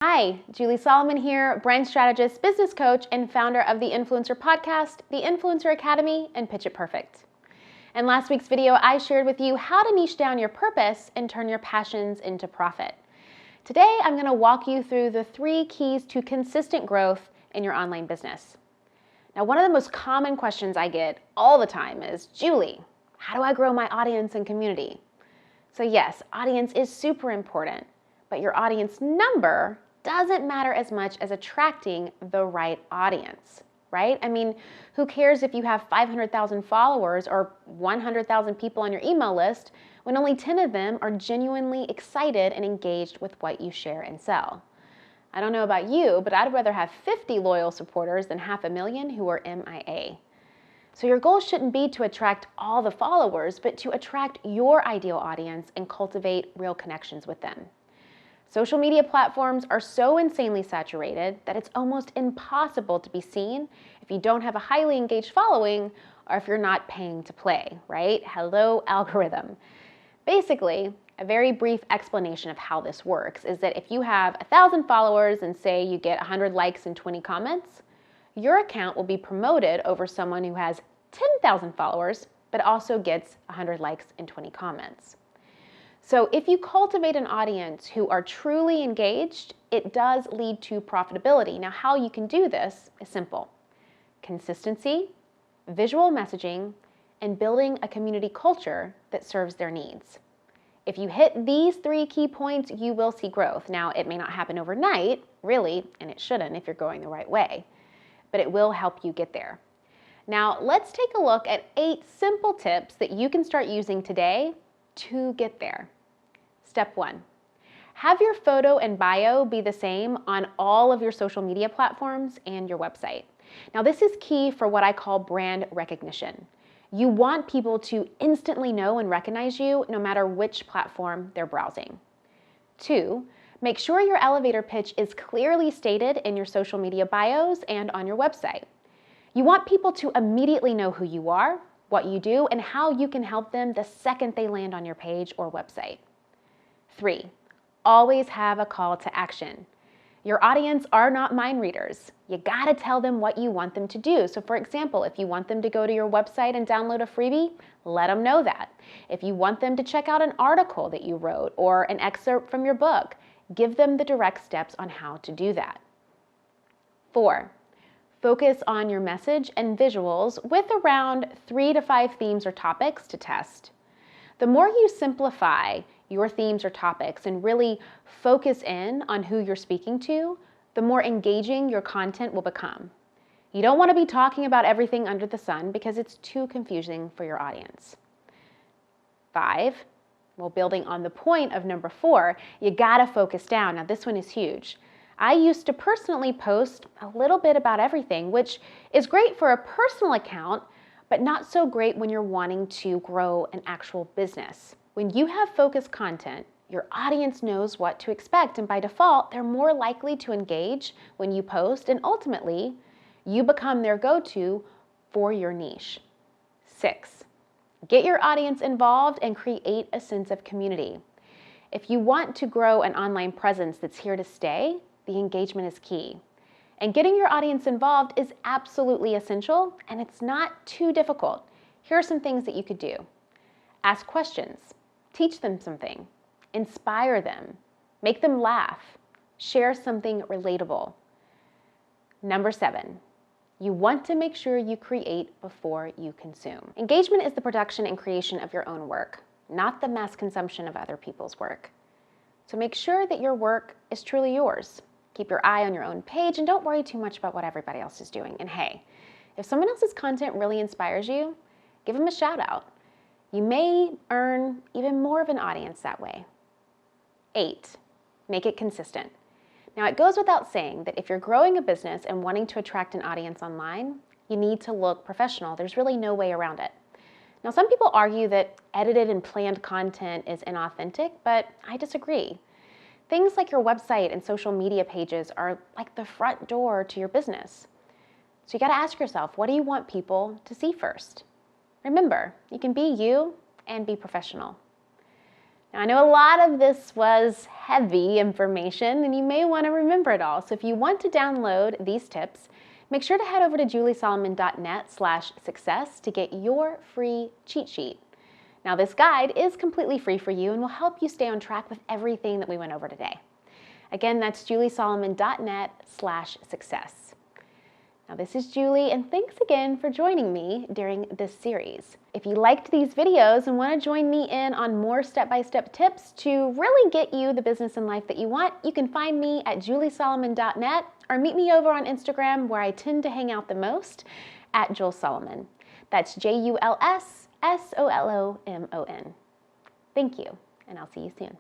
Hi, Julie Solomon here, brand strategist, business coach, and founder of the Influencer Podcast, the Influencer Academy, and Pitch It Perfect. In last week's video, I shared with you how to niche down your purpose and turn your passions into profit. Today, I'm going to walk you through the 3 keys to consistent growth in your online business. Now, one of the most common questions I get all the time is, Julie, how do I grow my audience and community? So yes, audience is super important, but your audience number doesn't matter as much as attracting the right audience, right? I mean, who cares if you have 500,000 followers or 100,000 people on your email list when only 10 of them are genuinely excited and engaged with what you share and sell? I don't know about you, but I'd rather have 50 loyal supporters than 500,000 who are MIA. So your goal shouldn't be to attract all the followers, but to attract your ideal audience and cultivate real connections with them. Social media platforms are so insanely saturated that it's almost impossible to be seen if you don't have a highly engaged following or if you're not paying to play, right? Hello, algorithm. Basically, a very brief explanation of how this works is that if you have 1,000 followers and say you get 100 likes and 20 comments, your account will be promoted over someone who has 10,000 followers but also gets 100 likes and 20 comments. So if you cultivate an audience who are truly engaged, it does lead to profitability. Now, how you can do this is simple. Consistency, visual messaging, and building a community culture that serves their needs. If you hit these 3 key points, you will see growth. Now, it may not happen overnight, really, and it shouldn't if you're going the right way, but it will help you get there. Now, let's take a look at 8 simple tips that you can start using today to get there. Step 1, have your photo and bio be the same on all of your social media platforms and your website. Now, this is key for what I call brand recognition. You want people to instantly know and recognize you no matter which platform they're browsing. 2, make sure your elevator pitch is clearly stated in your social media bios and on your website. You want people to immediately know who you are, what you do, and how you can help them the second they land on your page or website. 3, always have a call to action. Your audience are not mind readers. You gotta tell them what you want them to do. So for example, if you want them to go to your website and download a freebie, let them know that. If you want them to check out an article that you wrote or an excerpt from your book, give them the direct steps on how to do that. 4, focus on your message and visuals with around 3 to 5 themes or topics to test. The more you simplify your themes or topics and really focus in on who you're speaking to, the more engaging your content will become. You don't want to be talking about everything under the sun because it's too confusing for your audience. 5, well, building on the point of number 4, you gotta focus down. Now this one is huge. I used to personally post a little bit about everything, which is great for a personal account, but not so great when you're wanting to grow an actual business. When you have focused content, your audience knows what to expect, and by default, they're more likely to engage when you post, and ultimately, you become their go-to for your niche. 6, get your audience involved and create a sense of community. If you want to grow an online presence that's here to stay, the engagement is key. And getting your audience involved is absolutely essential, and it's not too difficult. Here are some things that you could do. Ask questions. Teach them something. Inspire them. Make them laugh. Share something relatable. Number 7, you want to make sure you create before you consume. Engagement is the production and creation of your own work, not the mass consumption of other people's work. So make sure that your work is truly yours. Keep your eye on your own page and don't worry too much about what everybody else is doing. And hey, if someone else's content really inspires you, give them a shout out. You may earn even more of an audience that way. 8, make it consistent. Now, it goes without saying that if you're growing a business and wanting to attract an audience online, you need to look professional. There's really no way around it. Now, some people argue that edited and planned content is inauthentic, but I disagree. Things like your website and social media pages are like the front door to your business. So you gotta ask yourself, what do you want people to see first? Remember, you can be you and be professional. Now, I know a lot of this was heavy information and you may want to remember it all. So if you want to download these tips, make sure to head over to juliesolomon.net/success to get your free cheat sheet. Now, this guide is completely free for you and will help you stay on track with everything that we went over today. Again, that's juliesolomon.net/success. Now, this is Julie, and thanks again for joining me during this series. If you liked these videos and want to join me in on more step-by-step tips to really get you the business and life that you want, you can find me at juliesolomon.net or meet me over on Instagram, where I tend to hang out the most, at Jules Solomon. That's JULSSOLOMON. Thank you, and I'll see you soon.